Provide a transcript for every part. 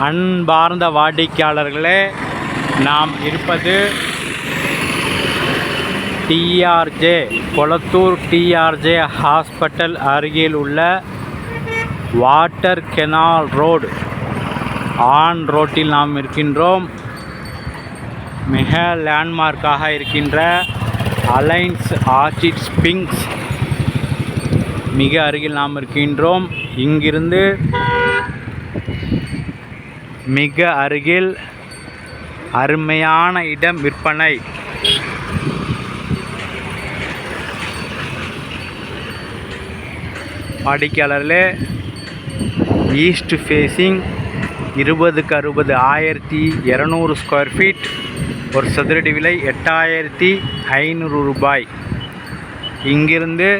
அன்பார்ந்த வாடிக்கையாளர்களே, நாம் இருப்பது டிஆர்ஜே கொளத்தூர் டிஆர்ஜே ஹாஸ்பிட்டல் அருகில் உள்ள வாட்டர் கெனால் ரோடு ஆன் ரோட்டில் நாம் இருக்கின்றோம். மிக லேண்ட்மார்க்காக இருக்கின்ற அலைன்ஸ் ஆர்ச்சிட் ஸ்பிங்ஸ் மிக அருகில் நாம் இருக்கின்றோம். இங்கிருந்து மிக அருகில் அருமையான இடம் விற்பனை. வாடிக்கையாளர்களே, ஈஸ்ட் ஃபேஸிங் 20க்கு 60 1200 ஸ்கொயர் ஃபீட். ஒரு சதுரடி விலை 8500 ரூபாய். இங்கிருந்து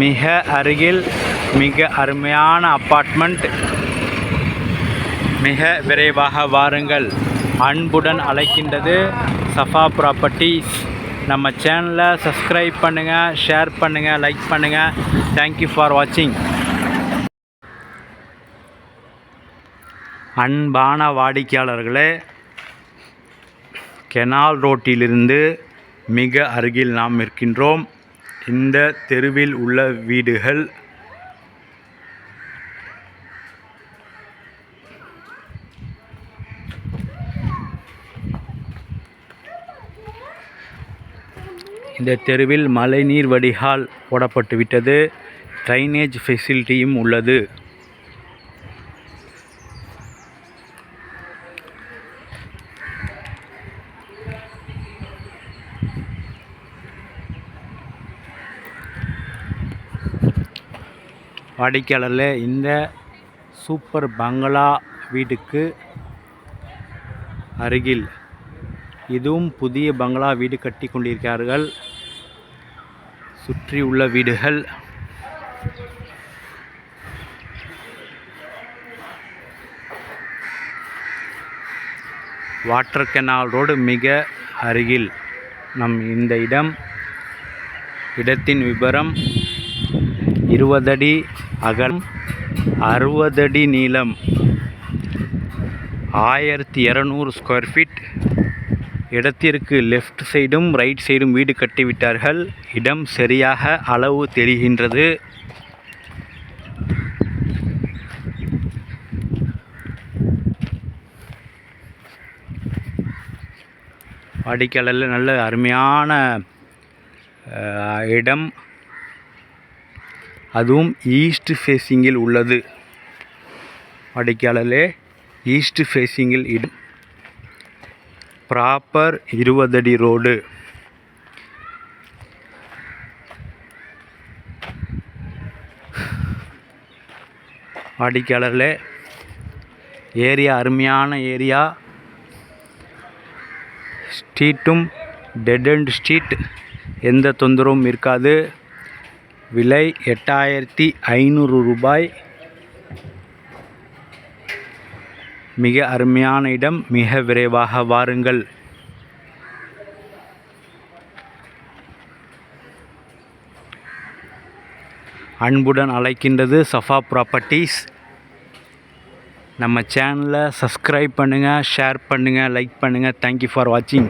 மிக அருகில் மிக அருமையான அப்பார்ட்மெண்ட். மிக விரைவாக வாருங்கள். அன்புடன் அழைக்கின்றது சஃபா ப்ராப்பர்ட்டிஸ். நம்ம சேனலை சப்ஸ்கிரைப் பண்ணுங்கள், ஷேர் பண்ணுங்கள், லைக் பண்ணுங்கள். தேங்க்யூ ஃபார் வாட்சிங். அன்பான வாடிக்கையாளர்களே, கெனால் ரோட்டிலிருந்து மிக அருகில் நாம் இருக்கின்றோம். இந்த தெருவில் உள்ள வீடுகள் இந்த தெருவில் மழைநீர் வடிகால் போடப்பட்டு விட்டது. ட்ரைனேஜ் ஃபெசிலிட்டியும் உள்ளது. வாடிக்கையாளர்களே, இந்த சூப்பர் பங்களா வீட்டுக்கு அருகில் இதுவும் புதிய பங்களா வீடு கட்டி கொண்டிருக்கிறார்கள். சுற்றி உள்ள வீடுகள் வாட்டர் கெனால் ரோடு மிக அருகில் நம் இந்த இடத்தின் விபரம் 20 அடி அகலம், 60 அடி நீளம், 1200 ஸ்கொயர் ஃபீட். இடத்திற்கு லெஃப்ட் சைடும் ரைட் சைடும் வீடு கட்டிவிட்டார்கள். இடம் சரியாக அளவு தெரிகின்றது. வாடிக்கையாளரில் நல்ல அருமையான இடம், அதுவும் ஈஸ்ட் ஃபேஸிங்கில் உள்ளது. வாடிக்கையாளர்களே, ஈஸ்ட் ஃபேஸிங்கில் இடம், ப்ராப்பர் 20 அடி ரோடு. வாடிக்கையாளர்களே, ஏரியா அருமையான ஏரியா. ஸ்ட்ரீட்டும் டெட் அண்ட் ஸ்ட்ரீட், எந்த தொந்தரவும் இருக்காது. விலை 8500 ரூபாய். மிக அருமையான இடம். மிக விரைவாக வாருங்கள். அன்புடன் அழைக்கின்றது சஃபா ப்ராப்பர்ட்டிஸ். நம்ம சேனலை சப்ஸ்கிரைப் பண்ணுங்கள், ஷேர் பண்ணுங்கள், லைக் பண்ணுங்கள். தேங்க்யூ ஃபார் வாட்சிங்.